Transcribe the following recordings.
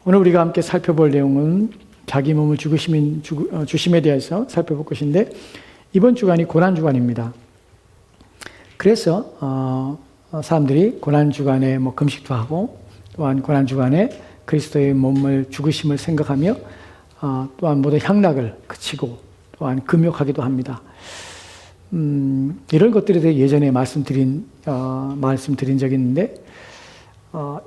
오늘 우리가 함께 살펴볼 내용은 자기 몸을 주심에 대해서 살펴볼 것인데, 이번 주간이 고난주간입니다. 그래서 사람들이 고난주간에 금식도 하고, 또한 고난주간에 그리스도의 몸을 죽으심을 생각하며 또한 모든 향락을 그치고 또한 금욕하기도 합니다. 이런 것들에 대해 예전에 말씀드린 적이 있는데,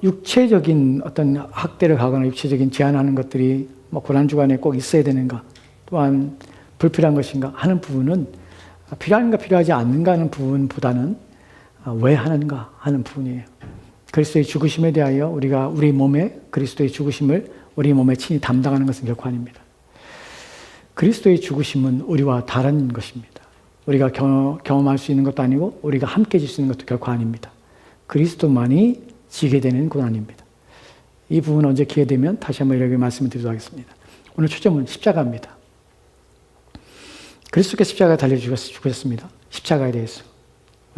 육체적인 어떤 학대를 하거나 육체적인 제한하는 것들이 고난주간에 꼭 있어야 되는가, 또한 불필요한 것인가 하는 부분은 필요한가 필요하지 않는가 하는 부분보다는 왜 하는가 하는 부분이에요. 그리스도의 죽으심에 대하여 우리가 우리 몸에 그리스도의 죽으심을 우리 몸에 친히 담당하는 것은 결코 아닙니다. 그리스도의 죽으심은 우리와 다른 것입니다. 우리가 경험할 수 있는 것도 아니고 우리가 함께 질 수 있는 것도 결코 아닙니다. 그리스도만이 지게 되는 고난입니다. 이 부분 언제 기회 되면 다시 한번 이렇게 말씀을 드리도록 하겠습니다. 오늘 초점은 십자가입니다. 그리스도께서 십자가에 달려 죽으셨습니다. 십자가에 대해서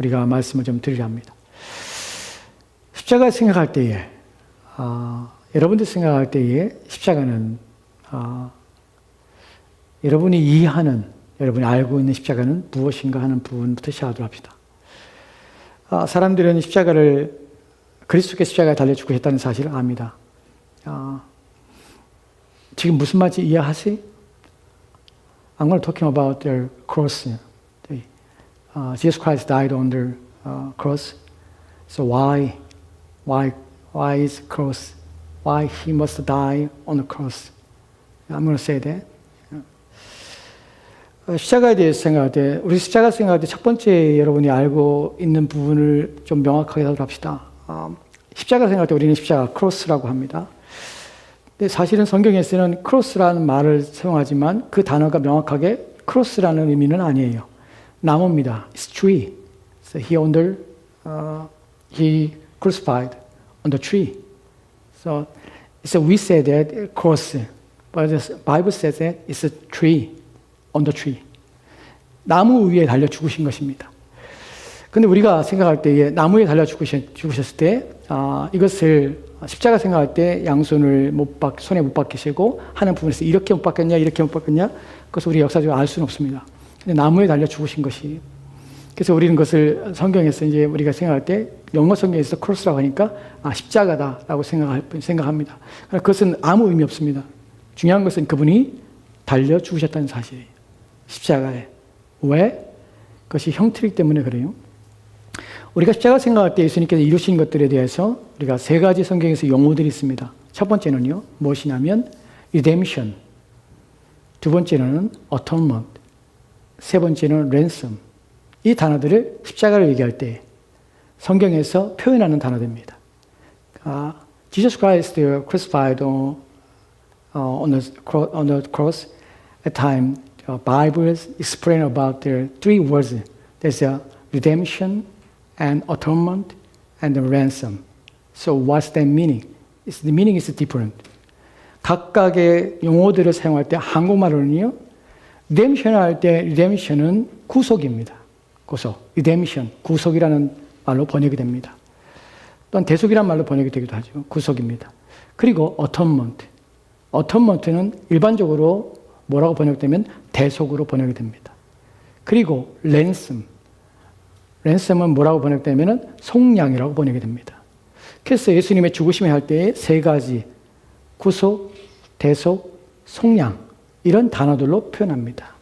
우리가 말씀을 좀 드리려 합니다. 십자가 생각할 때에 여러분들 생각할 때에 십자가는 여러분이 이해하는, 여러분이 알고 있는 십자가는 무엇인가 하는 부분부터 시작하도록 합시다. 사람들은 십자가를 그리스도께서 십자가에 달려 죽으셨다는 사실을 압니다. 지금 무슨 말인지 이해하세요? I'm going to talking about the cross. Jesus Christ died on the cross. So why is cross? Why he must die on the cross? I'm going to say that. 십자가에 대해서 생각할 때, 우리 십자가 생각할 때 첫 번째 여러분이 알고 있는 부분을 좀 명확하게 하도록 합시다. 십자가 생각할 때 우리는 십자가 크로스라고 합니다. 근데 사실은 성경에서는 크로스라는 말을 사용하지만 그 단어가 명확하게 크로스라는 의미는 아니에요. 나무입니다. It's tree. So he crucified on the tree. So we say that cross, but the Bible says that it's a tree on the tree. 나무 위에 달려 죽으신 것입니다. 근데 우리가 생각할 때에 나무에 달려 죽으셨을 때 이것을 십자가 생각할 때 양손을 손에 못 박히시고 하는 부분에서 이렇게 못 박혔냐 이렇게 못 박혔냐, 그것을 우리 역사적으로 알 수는 없습니다. 근데 나무에 달려 죽으신 것이, 그래서 우리는 그것을 성경에서 이제 우리가 생각할 때 영어 성경에서 크로스라고 하니까 십자가다라고 생각합니다. 그것은 아무 의미 없습니다. 중요한 것은 그분이 달려 죽으셨다는 사실이에요. 십자가에. 왜? 그것이 형태이기 때문에 그래요. 우리가 십자가 생각할 때 예수님께서 이루신 것들에 대해서 우리가 세 가지 성경에서 용어들이 있습니다. 첫 번째는요, 무엇이냐면 redemption, 두 번째는 atonement, 세 번째는 ransom. 이 단어들을 십자가를 얘기할 때 성경에서 표현하는 단어들입니다. Jesus Christ crucified on the cross. At time, Bible explain about the three words. There's a redemption, and atonement, and the ransom. So what's that meaning? The meaning is different. 각각의 용어들을 사용할 때 한국말로는요, redemption 할 때 redemption은 구속입니다. 구속, redemption, 구속이라는 말로 번역이 됩니다. 또한 대속이라는 말로 번역이 되기도 하죠. 구속입니다. 그리고 atonement는 일반적으로 뭐라고 번역되면 대속으로 번역이 됩니다. 그리고 랜섬은 뭐라고 번역되면 속량이라고 번역이 됩니다. 그래서 예수님의 죽으심에 할 때에 세 가지, 구속, 대속, 속량, 이런 단어들로 표현합니다.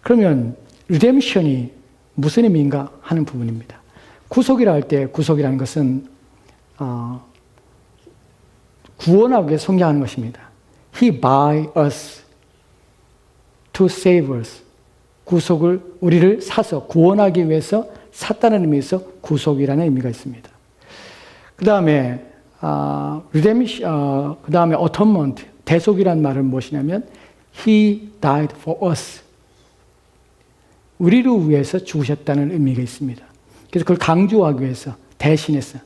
그러면 리뎀션이 무슨 의미인가 하는 부분입니다. 구속이라 할 때 구속이라는 것은 구원하기 위해 속량하는 것입니다. He buy us to save us. 구속을, 우리를 사서 구원하기 위해서 샀다는 의미에서 구속이라는 의미가 있습니다. 그 다음에 그 다음에 atonement, 대속이라는 말은 무엇이냐면 He died for us. 우리를 위해서 죽으셨다는 의미가 있습니다. 그래서 그걸 강조하기 위해서, 대신해서.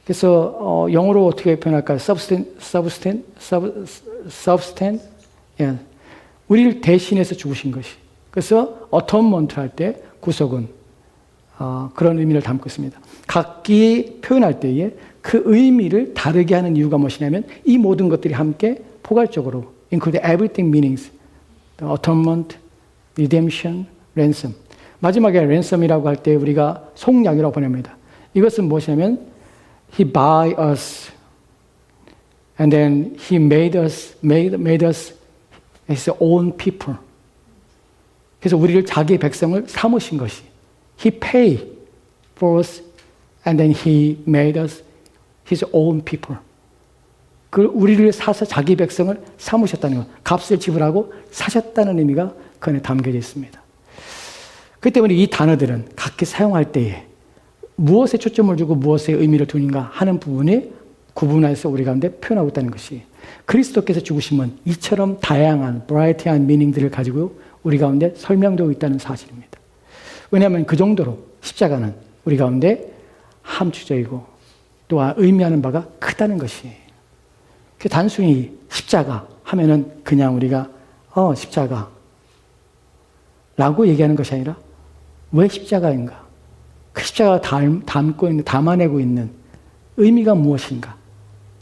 그래서 영어로 어떻게 표현할까요? substance? 예. 우리를 대신해서 죽으신 것이. 그래서 atonement 할 때 구속은 그런 의미를 담고 있습니다. 각기 표현할 때에 그 의미를 다르게 하는 이유가 무엇이냐면 이 모든 것들이 함께 포괄적으로 include everything meanings, the atonement, redemption, ransom. 마지막에 ransom이라고 할 때 우리가 속량이라고 번역합니다. 이것은 무엇이냐면 He buy us and then He made us His own people. 그래서 우리를 자기의 백성을 삼으신 것이 He paid for us and then He made us His own people. 그 우리를 사서 자기 백성을 삼으셨다는 것, 값을 지불하고 사셨다는 의미가 그 안에 담겨져 있습니다. 그렇기 때문에 이 단어들은 각기 사용할 때에 무엇에 초점을 두고 무엇에 의미를 두는가 하는 부분이 구분해서 우리 가운데 표현하고 있다는 것이 그리스도께서 죽으심은 이처럼 다양한 브라이티한 미닝들을 가지고 우리 가운데 설명되고 있다는 사실입니다. 왜냐하면 그 정도로 십자가는 우리 가운데 함축적이고 또한 의미하는 바가 크다는 것이 단순히 십자가 하면은 그냥 우리가 십자가 라고 얘기하는 것이 아니라 왜 십자가인가? 그 십자가가 담고 있는, 담아내고 있는 의미가 무엇인가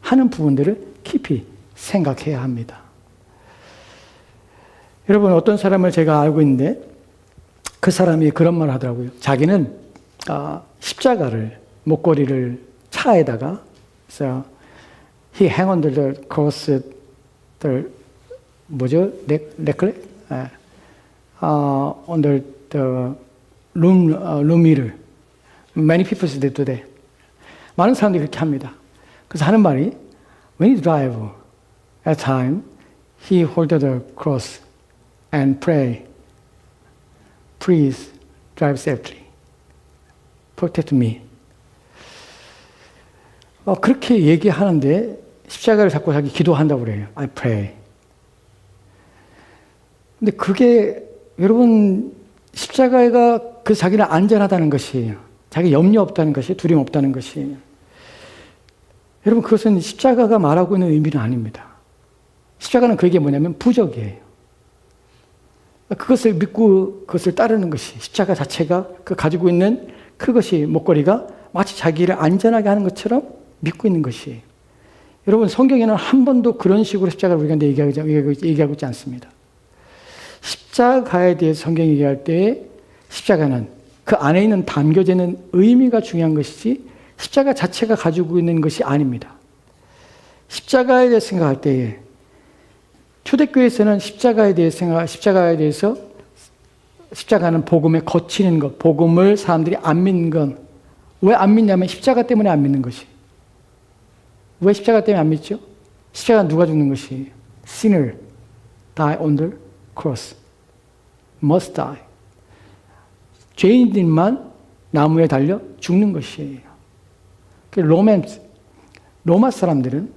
하는 부분들을 깊이 생각해야 합니다. 여러분, 어떤 사람을 제가 알고 있는데 그 사람이 그런 말을 하더라고요. 자기는 십자가를, 목걸이를 차에다가 그래서 he hang on the cross, 뭐죠? necklace? under the room mirror. Many people do that. 많은 사람들이 그렇게 합니다. 그래서 하는 말이 when he drive at time, he hold the cross and pray, please drive safely, protect me. 그렇게 얘기하는데 십자가를 잡고 자기 기도한다고 그래요. I pray. 근데 그게 여러분 십자가가 그 자기는 안전하다는 것이에요. 자기 염려 없다는 것이, 두려움 없다는 것이. 여러분 그것은 십자가가 말하고 있는 의미는 아닙니다. 십자가는 그게 뭐냐면 부적이에요. 그것을 믿고 그것을 따르는 것이 십자가 자체가 그 가지고 있는 그것이 목걸이가 마치 자기를 안전하게 하는 것처럼 믿고 있는 것이에요. 여러분 성경에는 한 번도 그런 식으로 십자가를 우리가 얘기하고 있지 않습니다. 십자가에 대해서 성경이 얘기할 때 십자가는 그 안에 있는 담겨져 있는 의미가 중요한 것이지 십자가 자체가 가지고 있는 것이 아닙니다. 십자가에 대해서 생각할 때에 초대교회에서는 십자가에 대해서 십자가는 복음에 거치는 것, 복음을 사람들이 안 믿는 건 왜 안 믿냐면 십자가 때문에 안 믿는 것이. 왜 십자가 때문에 안 믿죠? 십자가 누가 죽는 것이? Sinner die on the cross. Must die. 죄인들만 나무에 달려 죽는 것이에요. 로마 사람들은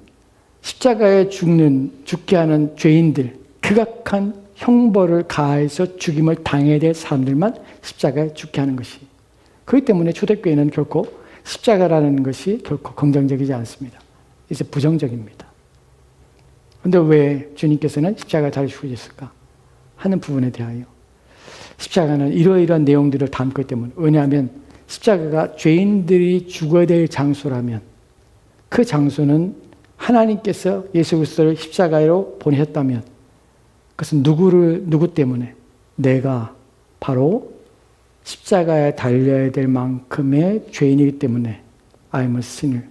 십자가에 죽게 하는 죄인들, 극악한 형벌을 가해서 죽임을 당해야 될 사람들만 십자가에 죽게 하는 것이. 그렇기 때문에 초대교회는 결코 십자가라는 것이 결코 긍정적이지 않습니다. 이제 부정적입니다. 그런데 왜 주님께서는 십자가를 잘 죽으셨을까 하는 부분에 대하여 십자가는 이러이러한 내용들을 담고 있기 때문에, 왜냐하면 십자가가 죄인들이 죽어야 될 장소라면 그 장소는 하나님께서 예수 그리스도를 십자가로 보내셨다면 그것은 누구 때문에? 내가 바로 십자가에 달려야 될 만큼의 죄인이기 때문에 I am a sinner.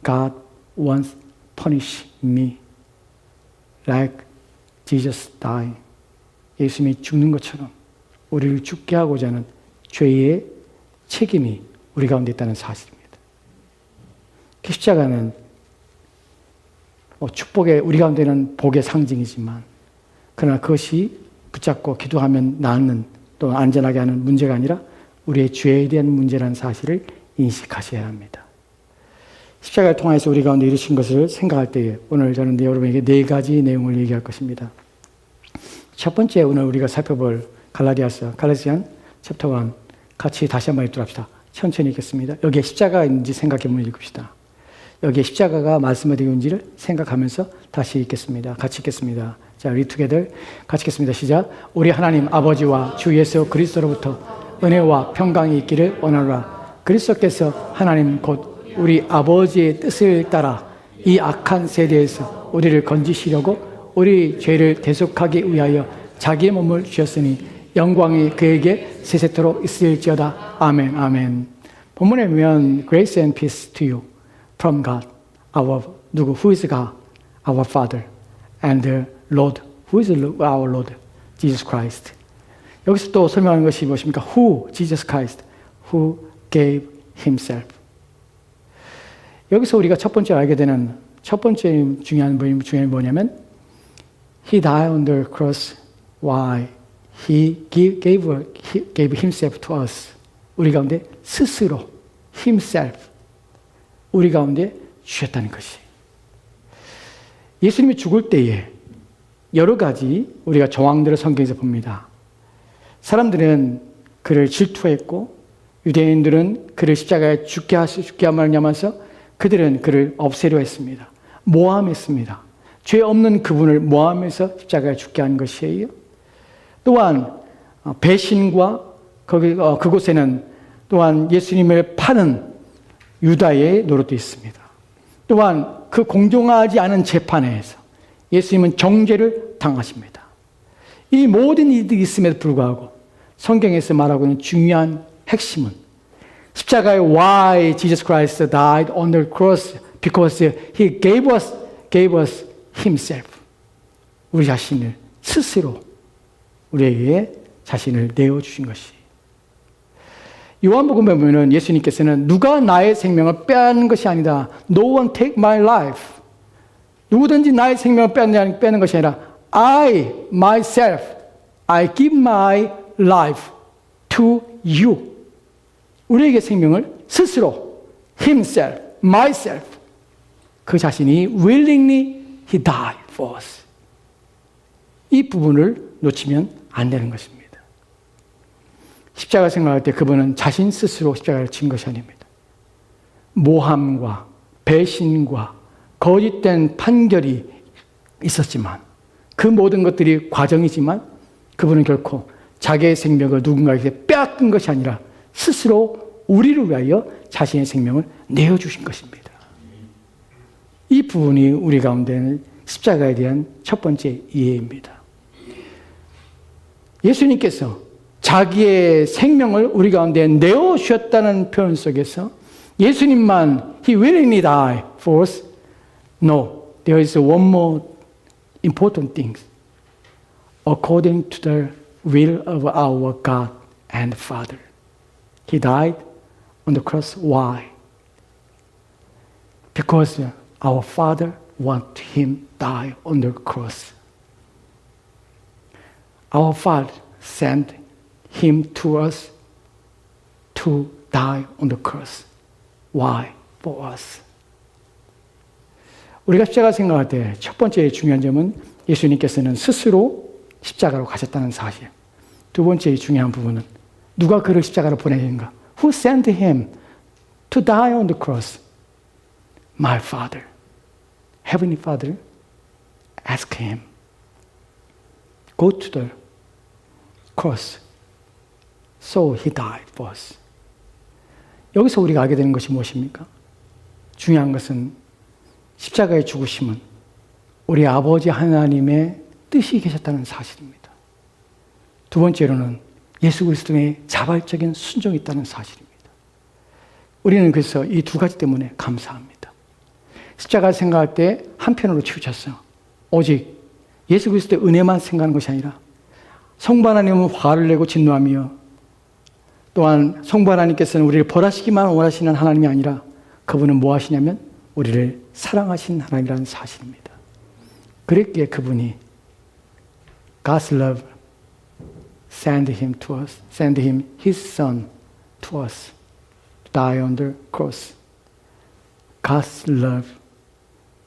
God once punished me like Jesus died. 예수님이 죽는 것처럼 우리를 죽게 하고자 하는 죄의 책임이 우리 가운데 있다는 사실입니다. 십자가는 축복의, 우리 가운데는 복의 상징이지만 그러나 그것이 붙잡고 기도하면 낫는 또 안전하게 하는 문제가 아니라 우리의 죄에 대한 문제라는 사실을 인식하셔야 합니다. 십자가를 통해서 우리 가운데 이루신 것을 생각할 때에 오늘 저는 여러분에게 4가지 내용을 얘기할 것입니다. 첫 번째 오늘 우리가 살펴볼 갈라디안 챕터 1 같이 다시 한번 읽도록 합시다. 천천히 읽겠습니다. 여기에 십자가가 있는지 생각해 보면 읽읍시다. 여기에 십자가가 말씀에 되어 있는지를 생각하면서 다시 읽겠습니다. 같이 읽겠습니다. 자, read together. 같이 읽겠습니다. 시작. 우리 하나님 아버지와 주 예수 그리스도로부터 은혜와 평강이 있기를 원하노라. 그리스도께서 하나님 곧 우리 아버지의 뜻을 따라 이 악한 세대에서 우리를 건지시려고 우리 죄를 대속하기 위하여 자기의 몸을 주셨으니 영광이 그에게 세세토록 있을지어다. 아멘. 아멘. 본문에 보면 Grace and peace to you from God, our 누구? Who is God? Our Father and the Lord, who is our Lord? Jesus Christ. 여기서 또 설명하는 것이 무엇입니까? Who? Jesus Christ. Who gave Himself. 여기서 우리가 첫 번째 알게 되는 첫 번째 중요한 부분이 뭐냐면 He died on the cross. Why? He gave Himself to us. 우리 가운데 스스로 Himself 우리 가운데 주셨다는 것이. 예수님이 죽을 때에 여러 가지 우리가 정황들을 성경에서 봅니다. 사람들은 그를 질투했고 유대인들은 그를 십자가에 죽게 하면서 그들은 그를 없애려 했습니다. 모함했습니다. 죄 없는 그분을 모함해서 십자가에 죽게 한 것이에요. 또한 배신과 그곳에는 또한 예수님을 파는 유다의 노릇도 있습니다. 또한 그 공정하지 않은 재판에서 예수님은 정죄를 당하십니다. 이 모든 일들이 있음에도 불구하고 성경에서 말하고 있는 중요한 핵심은 십자가에 Why Jesus Christ died on the cross? Because He gave us Himself. 우리 자신을 스스로 우리에게 자신을 내어주신 것이. 요한복음에 보면 예수님께서는 누가 나의 생명을 빼앗는 것이 아니다. No one take my life. 누구든지 나의 생명을 빼는 것이 아니라 I myself, I give my life to you. 우리에게 생명을 스스로 Himself, myself. 그 자신이 willingly He died for us. 이 부분을 놓치면 안 되는 것입니다. 십자가 생각할 때 그분은 자신 스스로 십자가를 진 것이 아닙니다. 모함과 배신과 거짓된 판결이 있었지만 그 모든 것들이 과정이지만 그분은 결코 자기의 생명을 누군가에게 빼앗긴 것이 아니라 스스로 우리를 위하여 자신의 생명을 내어주신 것입니다. 이 부분이 우리 가운데는 십자가에 대한 첫 번째 이해입니다. 예수님께서 자기의 생명을 우리 가운데 내어주셨다는 표현 속에서 예수님만 He willingly died for us. No, there is one more important thing. According to the will of our God and Father. He died on the cross. Why? Because our Father wanted Him die on the cross. Our Father sent Him to us to die on the cross. Why? For us. 우리가 십자가 생각할 때 첫 번째 중요한 점은 예수님께서는 스스로 십자가로 가셨다는 사실. 두 번째 중요한 부분은 누가 그를 십자가로 보내는가? Who sent Him to die on the cross? My Father. Heavenly Father. Ask Him. Go to the cross. So He died for us. 여기서 우리가 알게 되는 것이 무엇입니까? 중요한 것은 십자가의 죽으심은 우리 아버지 하나님의 뜻이 계셨다는 사실입니다. 두 번째로는 예수 그리스도의 자발적인 순종이 있다는 사실입니다. 우리는 그래서 이 두 가지 때문에 감사합니다. 십자가를 생각할 때 한편으로 치우쳤어요. 오직 예수 그리스도의 은혜만 생각하는 것이 아니라 성부 하나님은 화를 내고 진노하며 또한 성부 하나님께서는 우리를 벌하시기만 원하시는 하나님이 아니라 그분은 뭐 하시냐면 우리를 사랑하신 하나님이라는 사실입니다. 그랬기에 그분이 God's love send Him to us, send Him His Son to us to die on the cross. God's love.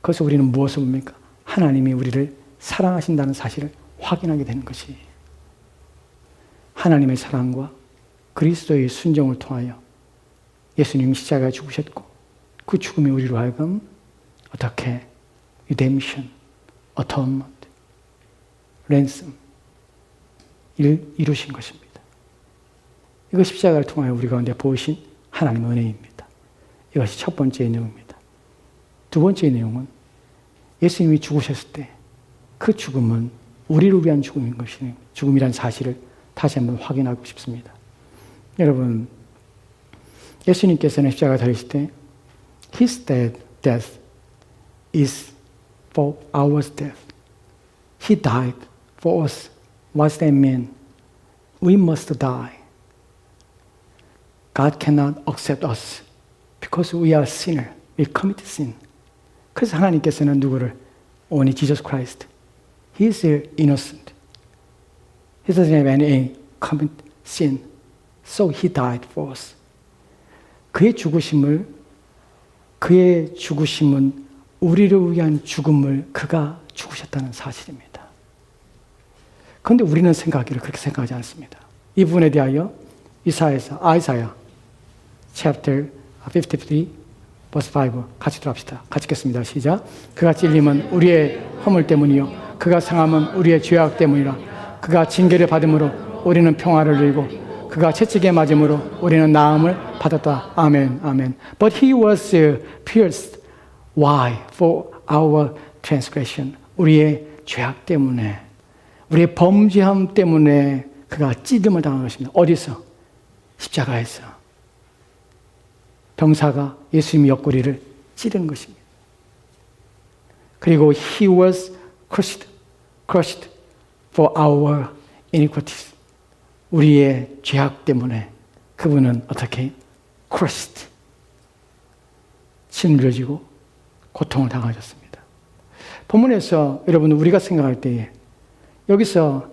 그래서 우리는 무엇을 봅니까? 하나님이 우리를 사랑하신다는 사실을 확인하게 되는 것이 하나님의 사랑과 그리스도의 순종을 통하여 예수님이 십자가에 죽으셨고 그 죽음이 우리로 하여금 어떻게 redemption, atonement, ransom 이루신 것입니다. 이거 십자가를 통하여 우리 가운데 보이신 하나님의 은혜입니다. 이것이 첫 번째 내용입니다. 두 번째 내용은 예수님이 죽으셨을 때 그 죽음은 우리를 위한 죽음인 것이 죽음이란 사실을 다시 한번 확인하고 싶습니다. 여러분, 예수님께서는 십자가에 달리실 때 His death is for our death. He died for us. What does that mean? We must die. God cannot accept us because we are sinner. We commit sin. 그래서 하나님께서는 누구를? Only Jesus Christ. He is innocent. He doesn't have any commit sin. So He died for us. 그의 죽으심은 우리를 위한 죽음을 그가 죽으셨다는 사실입니다. 그런데 우리는 생각하기를 그렇게 생각하지 않습니다. 이 부분에 대하여 아이사야 chapter 53 verse 5 같이 들어갑시다. 같이 읽겠습니다. 시작. 그가 찔림은 우리의 허물 때문이요 그가 상함은 우리의 죄악 때문이라. 그가 징계를 받음으로 우리는 평화를 누리고 그가 채찍에 맞음으로 우리는 나음을 받았다. 아멘, 아멘. But he was pierced. Why? For our transgression. 우리의 죄악 때문에, 우리의 범죄함 때문에 그가 찔림을 당한 것입니다. 어디서? 십자가에서. 병사가 예수님의 옆구리를 찌른 것입니다. 그리고 he was crushed for our iniquities. 우리의 죄악 때문에 그분은 어떻게 crushed, 짓눌려지고 고통을 당하셨습니다. 본문에서 여러분 우리가 생각할 때에 여기서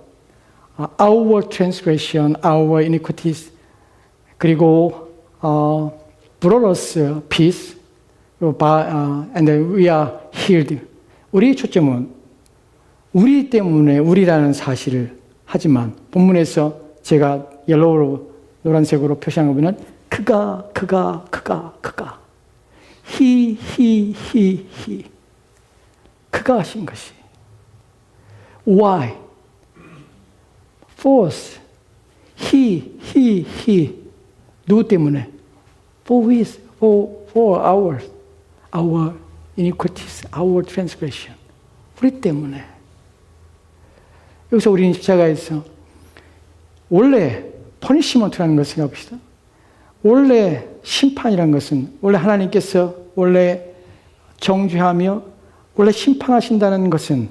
our transgression, our iniquities 그리고 brought us peace and we are healed. 우리의 초점은 우리 때문에 우리라는 사실을 하지만 본문에서 제가 옐로우로 노란색으로 표시한 거 보면 그가 he 그가 하신 것이 why for us he 누구 때문에 for our iniquities, our transgression 우리 때문에. 여기서 우리는 십자가에서 원래 퍼니시먼트라는 것을 생각합시다. 원래 심판이라는 것은 원래 하나님께서 원래 정죄하며 원래 심판하신다는 것은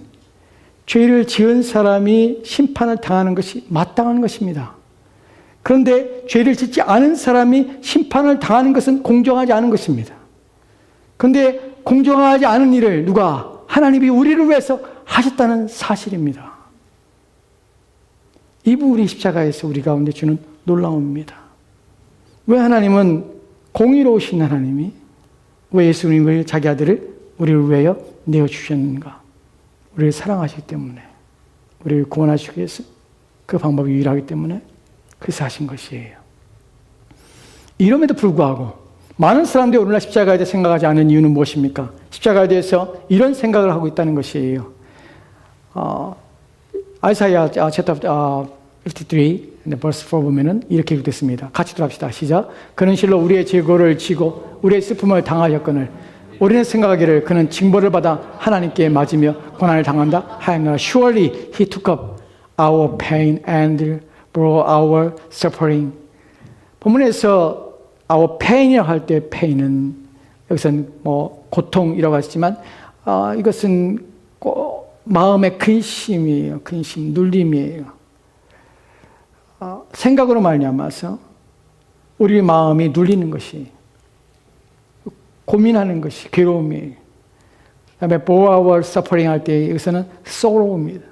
죄를 지은 사람이 심판을 당하는 것이 마땅한 것입니다. 그런데 죄를 짓지 않은 사람이 심판을 당하는 것은 공정하지 않은 것입니다. 그런데 공정하지 않은 일을 누가? 하나님이 우리를 위해서 하셨다는 사실입니다. 이 부분이 십자가에서 우리 가운데 주는 놀라움입니다. 왜 하나님은 공의로우신 하나님이 왜 예수님을 자기 아들을 우리를 위하여 내어주셨는가? 우리를 사랑하시기 때문에 우리를 구원하시기 위해서 그 방법이 유일하기 때문에 그래서 하신 것이에요. 이럼에도 불구하고 많은 사람들이 오늘날 십자가에 대해 생각하지 않는 이유는 무엇입니까? 십자가에 대해서 이런 생각을 하고 있다는 것이에요. 아이사야 챕터 53 verse 4 보면은 이렇게 기록됐습니다. 같이 들어갑시다. 시작. 그는 실로 우리의 죄고를 지고 우리의 슬픔을 당하였거늘 우리는 생각하기를 그는 징벌을 받아 하나님께 맞으며 고난을 당한다 하였노라. Surely he took up our pain and bore our suffering. 본문에서 our pain이라고 할 때 pain은 여기서는 뭐 고통이라고 하시지만 이것은 마음의 근심이에요. 근심, 눌림이에요. 생각으로 말미암아서 우리 마음이 눌리는 것이 고민하는 것이 괴로움이에요. 그다음에 bore our suffering 할 때 여기서는 sorrow입니다.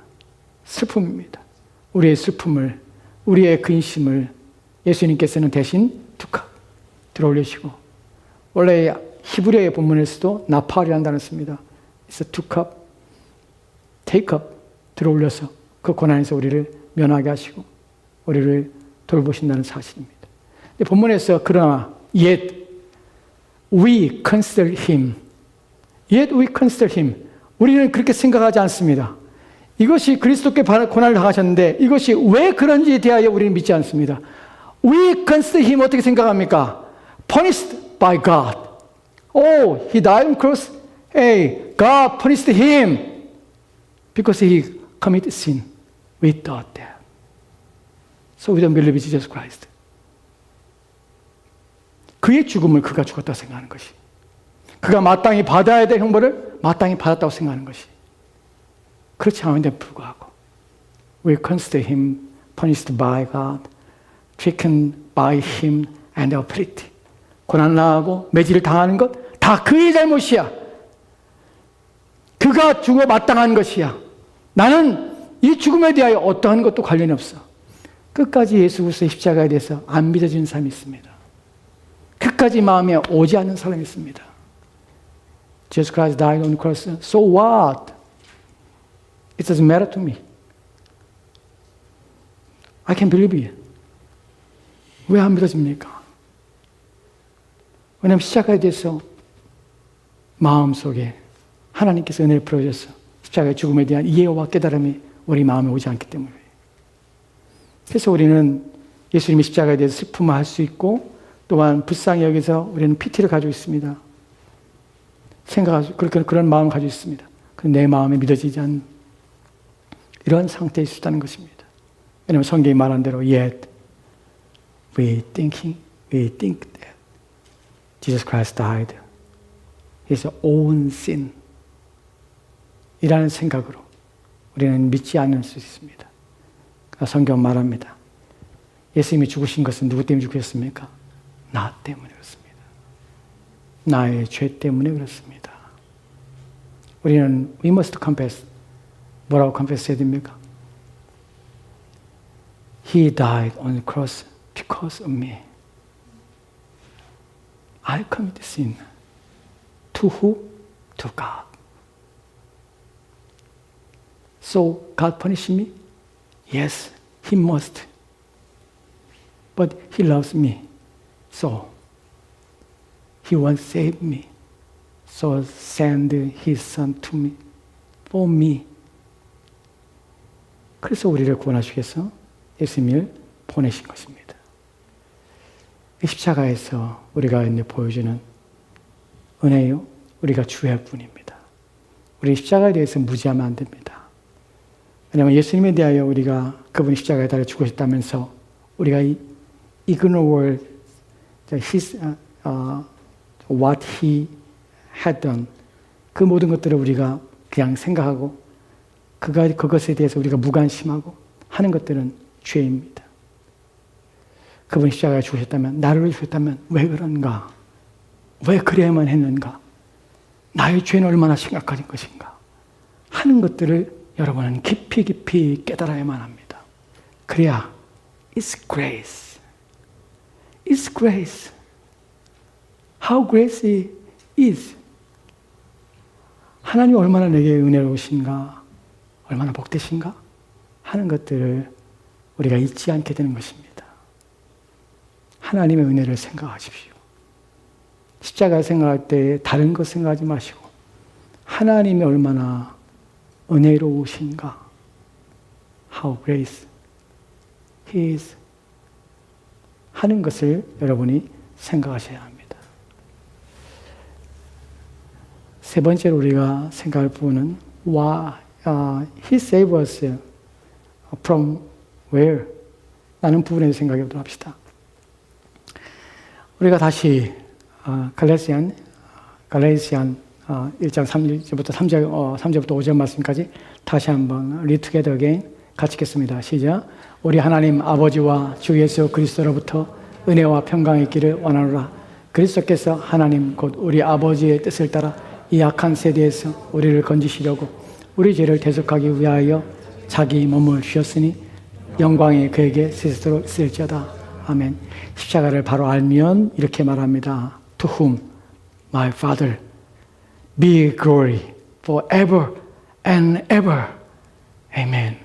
슬픔입니다. 우리의 슬픔을, 우리의 근심을 예수님께서는 대신 툭 들어올리시고 원래 히브리어의 본문에서도 나팔이라는 단어를 씁니다. 그래서 took up, take up 들어올려서 그 고난에서 우리를 면하게 하시고 우리를 돌보신다는 사실입니다. 본문에서 그러나 yet we consider him. Yet we consider him. 우리는 그렇게 생각하지 않습니다. 이것이 그리스도께 고난을 당하셨는데 이것이 왜 그런지에 대하여 우리는 믿지 않습니다. We consider him 어떻게 생각합니까? Punished by God. Oh, he died on cross. Hey, God punished him because he committed sin. We thought that. So we don't believe in Jesus Christ. 그의 죽음을 그가 죽었다고 생각하는 것이. 그가 마땅히 받아야 될 형벌을 마땅히 받았다고 생각하는 것이. 그렇지 않은데 불구하고 we consider him punished by God, stricken by him and afflicted. 고난을 당하고 매질을 당하는 것 다 그의 잘못이야. 그가 죽어 마땅한 것이야. 나는 이 죽음에 대하여 어떠한 것도 관련이 없어. 끝까지 예수 그리스도의 십자가에 대해서 안 믿어지는 사람이 있습니다. 끝까지 마음에 오지 않는 사람이 있습니다. Jesus Christ died on the cross. So what? It doesn't matter to me. I can believe it. 왜 안 믿어집니까? 왜냐하면 십자가에 대해서 마음속에 하나님께서 은혜를 풀어줘서 십자가의 죽음에 대한 이해와 깨달음이 우리 마음에 오지 않기 때문에. 그래서 우리는 예수님의 십자가에 대해서 슬픔을 할 수 있고 또한 불쌍히 여기서 우리는 PT를 가지고 있습니다. 그런 마음을 가지고 있습니다. 내 마음에 믿어지지 않는 이런 상태에 있다는 것입니다. 왜냐하면 성경이 말한 대로 yet we think that Jesus Christ died his own sin 이라는 생각으로 우리는 믿지 않을 수 있습니다. 성경은 말합니다. 예수님이 죽으신 것은 누구 때문에 죽으셨습니까? 나 때문에 그렇습니다. 나의 죄 때문에 그렇습니다. 우리는 we must confess. 뭐라고 confess 해야 됩니까? He died on the cross because of me. I committed sin. To who? To God. So God punished me? Yes, He must. But He loves me. So He wants to save me. So send His Son to me. For me. 그래서 우리를 구원하시기 위해서 예수님을 보내신 것입니다. 십자가에서 우리가 보여주는 은혜요, 우리가 주의 뿐입니다. 우리 십자가에 대해서 무지하면 안 됩니다. 왜냐하면 예수님에 대하여 우리가 그분이 십자가에 달려 죽으셨다면서 우리가 ignore what he had done 그 모든 것들을 우리가 그냥 생각하고 그것에 대해서 우리가 무관심하고 하는 것들은 죄입니다. 그분이 십자가에 죽으셨다면, 나를 위해 죽으셨다면 왜 그런가? 왜 그래야만 했는가? 나의 죄는 얼마나 심각한 것인가? 하는 것들을 여러분은 깊이 깊이 깨달아야만 합니다. 그래야 It's grace. It's grace. How grace is. 하나님이 얼마나 내게 은혜로우신가? 얼마나 복되신가? 하는 것들을 우리가 잊지 않게 되는 것입니다. 하나님의 은혜를 생각하십시오. 십자가 생각할 때 다른 것 생각하지 마시고 하나님이 얼마나 은혜로우신가? How grace He is. 하는 것을 여러분이 생각하셔야 합니다. 세 번째로 우리가 생각할 부분은 He saved us from where? 라는 부분에 생각해 보도록 합시다. 우리가 다시 갈라디안 1장 3절부터 3절부터 5절 말씀까지 다시 한번 Read together again 같이 읽겠습니다. 시작. 우리 하나님 아버지와 주 예수 그리스도로부터 은혜와 평강이 있기를 원하노라. 그리스도께서 하나님 곧 우리 아버지의 뜻을 따라 이 악한 세대에서 우리를 건지시려고 우리 죄를 대속하기 위하여 자기 몸을 주셨으니 영광이 그에게 세세토록 있을지어다. 아멘. 십자가를 바로 알면 이렇게 말합니다. To whom my Father be glory forever and ever. Amen.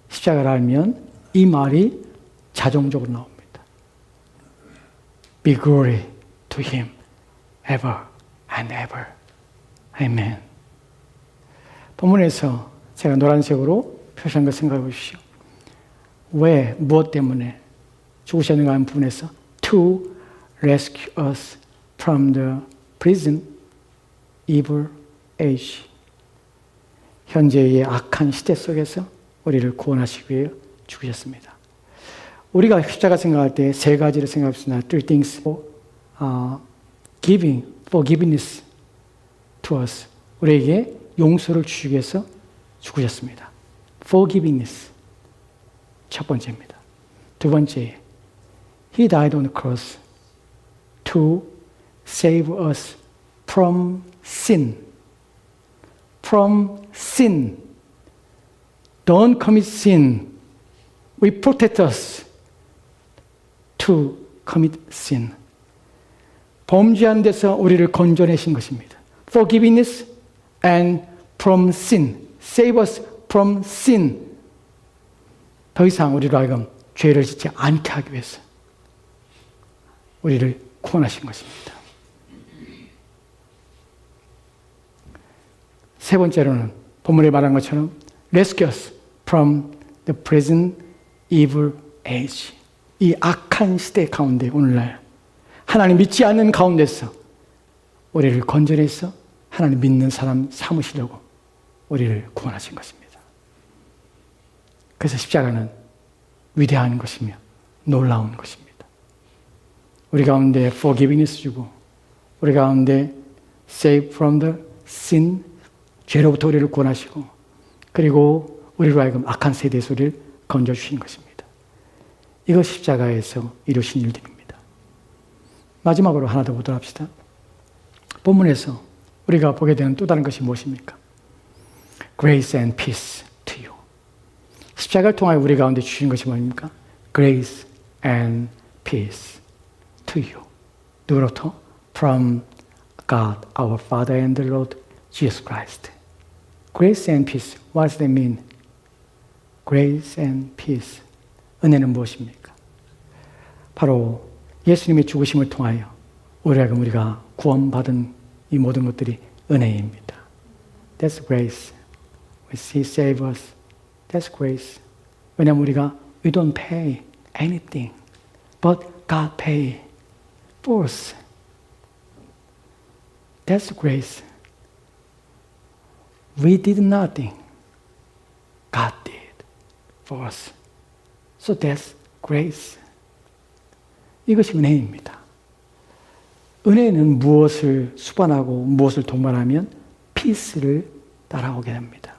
십자가를 알면 이 말이 자동적으로 나옵니다. Be glory to him ever and ever. Amen. 본문에서 제가 노란색으로 표시한 걸 생각해 보십시오. 왜, 무엇 때문에 죽으셨는가 하는 부분에서 to rescue us from the present evil age. 현재의 악한 시대 속에서 우리를 구원하시기 위해 죽으셨습니다. 우리가 십자가 생각할 때 세 가지를 생각합니다. Three things. Giving, forgiveness to us. 우리에게 용서를 주시기 위해서 죽으셨습니다. Forgiveness. 첫 번째입니다. 두 번째, He died on the cross to save us from sin. From sin. Don't commit sin. We protect us to commit sin. 범죄한 데서 우리를 건져내신 것입니다. Forgiveness and from sin. Save us from sin. 더 이상 우리로 하여금 죄를 짓지 않게 하기 위해서 우리를 구원하신 것입니다. 세 번째로는 본문에 말한 것처럼 rescue us from the present evil age. 이 악한 시대 가운데 오늘날 하나님 믿지 않는 가운데서 우리를 건져내서 하나님 믿는 사람 삼으시려고 우리를 구원하신 것입니다. 그래서 십자가는 위대한 것이며 놀라운 것입니다. 우리 가운데 forgiveness 주고 우리 가운데 save from the sin, 죄로부터 우리를 구원하시고 그리고 우리로 하여금 악한 세대에서 우리를 건져주신 것입니다. 이것 십자가에서 이루신 일들입니다. 마지막으로 하나 더 보도록 합시다. 본문에서 우리가 보게 되는 또 다른 것이 무엇입니까? Grace and peace to you. 십자가를 통하여 우리 가운데 주신 것이 뭡니까? Grace and peace to you. 누구로부터? From God, our Father and the Lord Jesus Christ. Grace and peace. What does that mean? Grace and peace. 은혜는 무엇입니까? 바로 예수님의 죽으심을 통하여 우리가 구원받은 이 모든 것들이 은혜입니다. That's grace. He saved us. That's grace. 왜냐하면 우리가 we don't pay anything, but God pay for us. That's grace. We did nothing. God did for us. So that's grace. 이것이 은혜입니다. 은혜는 무엇을 수반하고 무엇을 동반하면 peace를 따라오게 됩니다.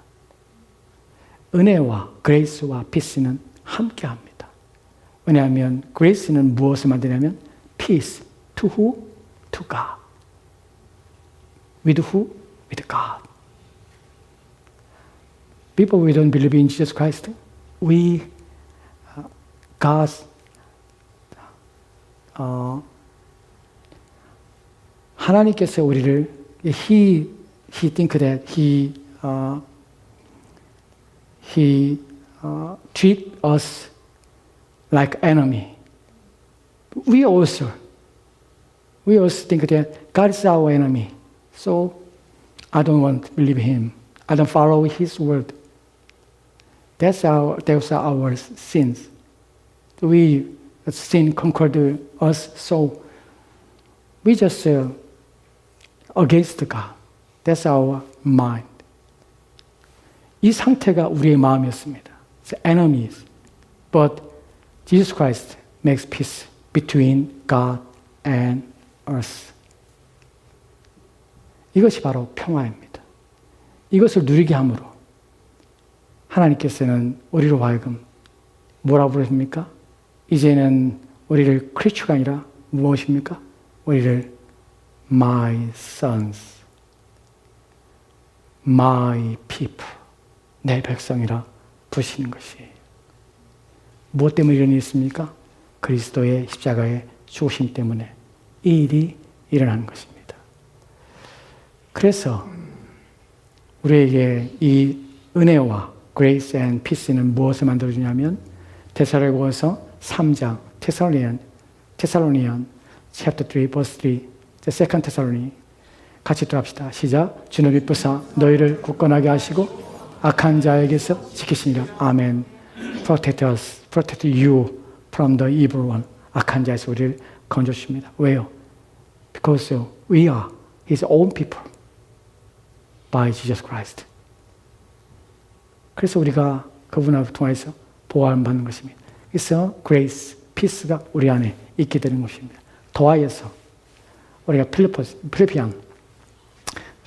은혜와 grace와 peace는 함께합니다. 왜냐하면 grace는 무엇을 만드냐면 peace. To who? To God. With who? With God. People we don't believe in Jesus Christ, God's 하나님께서 우리를 He think that He treat us like enemy. We also think that God is our enemy. So I don't want to believe Him. I don't follow His word. Those are our sins. Sin conquered us, so we just against God. That's our mind. 이 상태가 우리의 마음이었습니다. It's enemies. But Jesus Christ makes peace between God and us. 이것이 바로 평화입니다. 이것을 누리게 함으로 하나님께서는 우리로 하여금 뭐라고 부르십니까? 이제는 우리를 크리스처가 아니라 무엇입니까? 우리를 my sons, my people, 내 백성이라 부르시는 것이에요. 무엇 때문에 이런 일이 있습니까? 그리스도의 십자가의 죽으심 때문에 이 일이 일어난 것입니다. 그래서 우리에게 이 은혜와 grace and peace는 무엇을 만들어주냐면 데살로니가서 3장 Thessalonians chapter 3 verse 3 the second Thessalonians 같이 또 합시다. 시작. 주는 미쁘사 너희를 굳건하게 하시고 악한 자에게서 지키시니라. 아멘. Protect us, protect you from the evil one. 악한 자에서 우리를 건져주십니다. 왜요? Because we are His own people by Jesus Christ. 그래서 우리가 그분을 통해서 보호함 받는 것입니다. 그래서 grace, peace가 우리 안에 있게 되는 것입니다. 더하여서 우리가 필리피안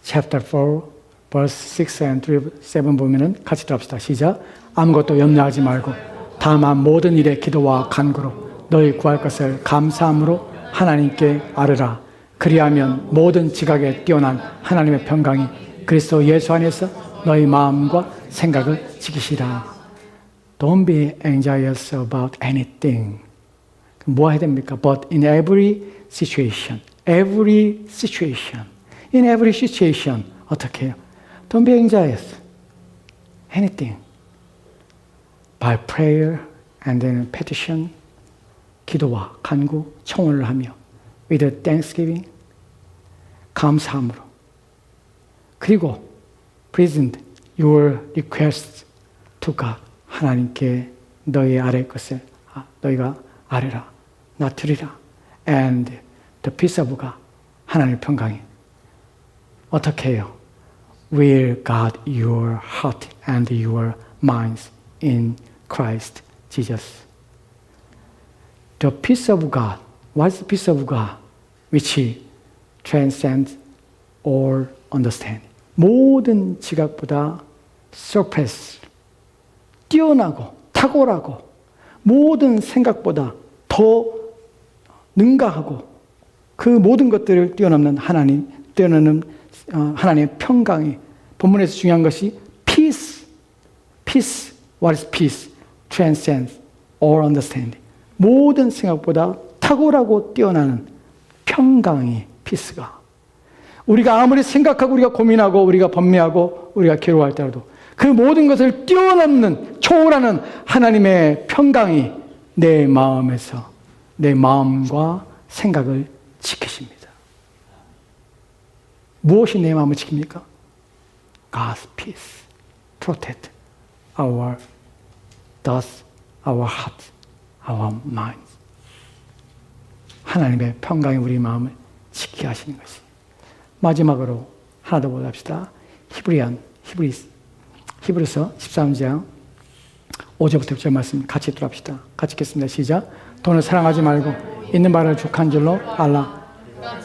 chapter 4 verse 6 and 7 보면은 같이 들읍시다. 시작. 아무것도 염려하지 말고 다만 모든 일에 기도와 간구로 너희 구할 것을 감사함으로 하나님께 아뢰라. 그리하면 모든 지각에 뛰어난 하나님의 평강이 그리스도 예수 안에서 너희 마음과 생각을 지키시라. Don't be anxious about anything. 뭐 해야 됩니까? But in every situation, in every situation 어떻게 해요? Don't be anxious. Anything. By prayer and then petition, 기도와 간구, 청원을 하며 with thanksgiving, 감사함으로. 그리고 present your requests to God. 하나님께 너희 아뢰 것을 너희가 아뢰라. 나투리라. And the peace of God. 하나님의 평강이 어떻게 해요? Will guard your heart and your minds in Christ Jesus. The peace of God. What is the peace of God? Which transcends all understanding. 모든 지각보다 surpass, 뛰어나고 탁월하고 모든 생각보다 더 능가하고 그 모든 것들을 뛰어넘는 하나님의 평강이 본문에서 중요한 것이 peace. Peace. What is peace? Transcends all understanding. 모든 생각보다 탁월하고 뛰어나는 평강이 peace가. 우리가 아무리 생각하고 우리가 고민하고 우리가 번뇌하고 우리가 괴로워할 때라도 그 모든 것을 뛰어넘는 초월하는 하나님의 평강이 내 마음에서 내 마음과 생각을 지키십니다. 무엇이 내 마음을 지킵니까? God's peace. Protect our thoughts, our hearts, our minds. 하나님의 평강이 우리 마음을 지키게 하시는 것이. 마지막으로 하나 더 보답시다. 히브리서 13장 5절부터 6절 말씀 같이 들어갑시다. 같이 읽겠습니다. 시작. 돈을 사랑하지 말고 있는 바를 족한 줄로 알라.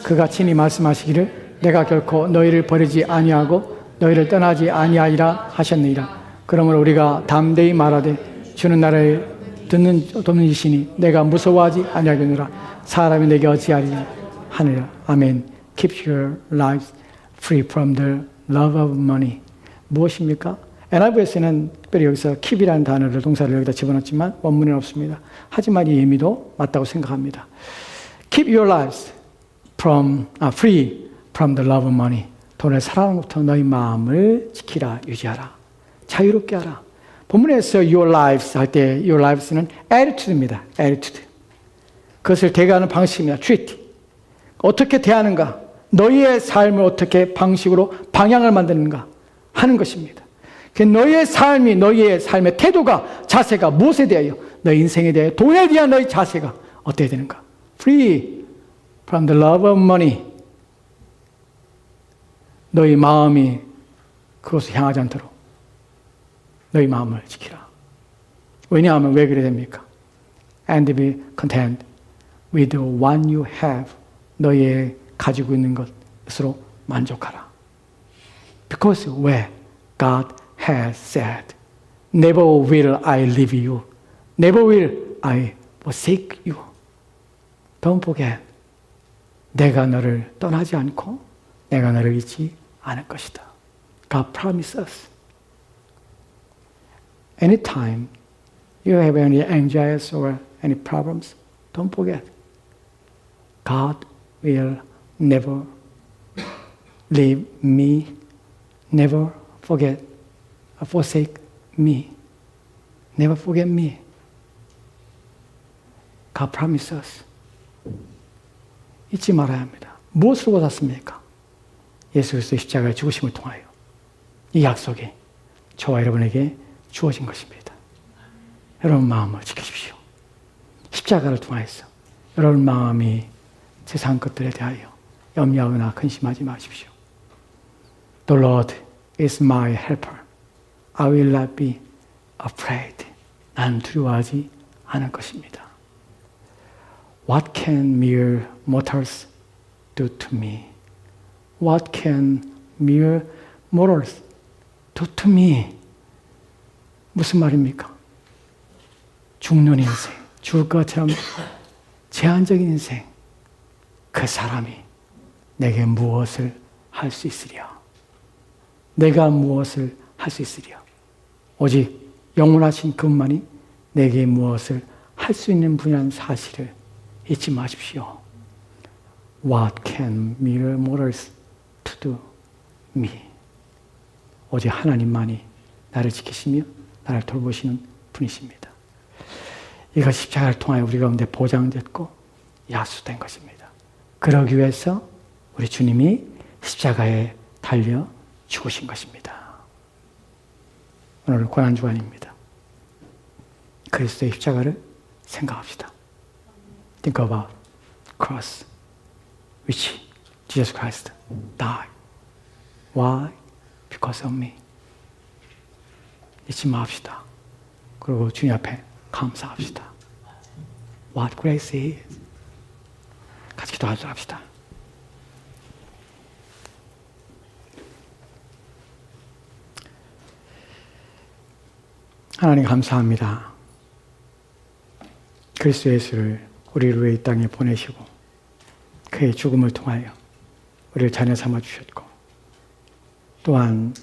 그가 친히 말씀하시기를 내가 결코 너희를 버리지 아니하고 너희를 떠나지 아니하리라 하셨느니라. 그러므로 우리가 담대히 말하되 주는 나를 돕는 이시니 내가 무서워하지 아니하겠노라. 사람이 내게 어찌하리냐 하느니라. 아멘. Keep your lives free from the love of money. 무엇입니까? NIV에서는 특별히 여기서 keep이라는 단어를 동사를 여기다 집어넣었지만 원문에는 없습니다. 하지만 이 의미도 맞다고 생각합니다. Keep your lives free from the love of money. 돈의 사랑으로부터 너희 마음을 지키라, 유지하라. 자유롭게 하라. 본문에서 your lives 할 때 your lives는 attitude입니다. attitude. 그것을 대하는 방식입니다. treat. 어떻게 대하는가? 너희의 삶을 어떻게 방식으로 방향을 만드는가 하는 것입니다. 너희의 삶이 너희의 삶의 태도가 자세가 무엇에 대하여 너희 인생에 대하여 돈에 대한 너희 자세가 어떻게 되는가? Free from the love of money. 너희 마음이 그것을 향하지 않도록 너희 마음을 지키라. 왜냐하면 왜 그래야 됩니까? And be content with the one you have. 너희의 가지고 있는 것으로 만족하라. Because where God has said, never will I leave you. Never will I forsake you. Don't forget. 내가 너를 떠나지 않고 내가 너를 잊지 않을 것이다. God promises us. Anytime you have any anxieties or any problems, don't forget. God will never leave me, never forsake me. Never forget me. God promises us. 잊지 말아야 합니다. 무엇으로 받았습니까? 예수 그리스도의 십자가의 죽으심을 통하여 이 약속이 저와 여러분에게 주어진 것입니다. 여러분 마음을 지키십시오. 십자가를 통하여서 여러분 마음이 세상 것들에 대하여 염려하거나 근심하지 마십시오. The Lord is my helper. I will not be afraid. 나는 두려워하지 않을 것입니다. What can mere mortals do to me? What can mere mortals do to me? 무슨 말입니까? 죽는 인생, 죽을 것처럼 제한적인 인생, 그 사람이 내게 무엇을 할 수 있으랴? 내가 무엇을 할 수 있으랴? 오직 영원하신 그분만이 내게 무엇을 할 수 있는 분이라는 사실을 잊지 마십시오. What can mere mortals to do me? 오직 하나님만이 나를 지키시며 나를 돌보시는 분이십니다. 이거 십자가를 통하여 우리 가운데 보장됐고 약속된 것입니다. 그러기 위해서 우리 주님이 십자가에 달려 죽으신 것입니다. 오늘 고난주간입니다. 그리스도의 십자가를 생각합시다. Think about cross which Jesus Christ died. Why? Because of me. 잊지 맙시다. 그리고 주님 앞에 감사합시다. What grace is. 같이 기도하도록 합시다. 하나님 감사합니다. 그리스도 예수를 우리를 위해 이 땅에 보내시고 그의 죽음을 통하여 우리를 자녀 삼아 주셨고 또한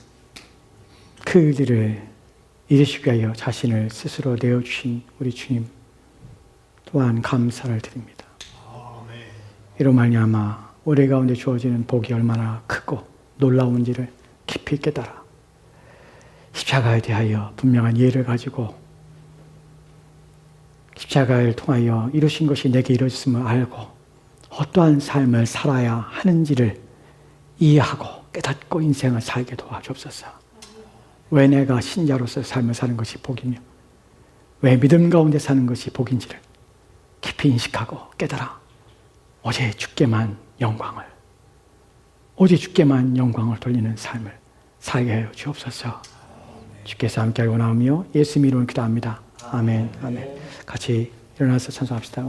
그 일들을 이루시기 위하여 자신을 스스로 내어주신 우리 주님 또한 감사를 드립니다. 이로 말미암아 우리 가운데 주어지는 복이 얼마나 크고 놀라운지를 깊이 깨달아 십자가에 대하여 분명한 이해를 가지고 십자가를 통하여 이루신 것이 내게 이루어졌음을 알고 어떠한 삶을 살아야 하는지를 이해하고 깨닫고 인생을 살게 도와주옵소서. 왜 내가 신자로서 삶을 사는 것이 복이며 왜 믿음 가운데 사는 것이 복인지를 깊이 인식하고 깨달아 오직 주께만 영광을 돌리는 삶을 살게 하여 주옵소서. 주께서 함께하고 나오며 예수 이름으로 기도합니다. 아멘. 아멘. 같이 일어나서 찬송합시다.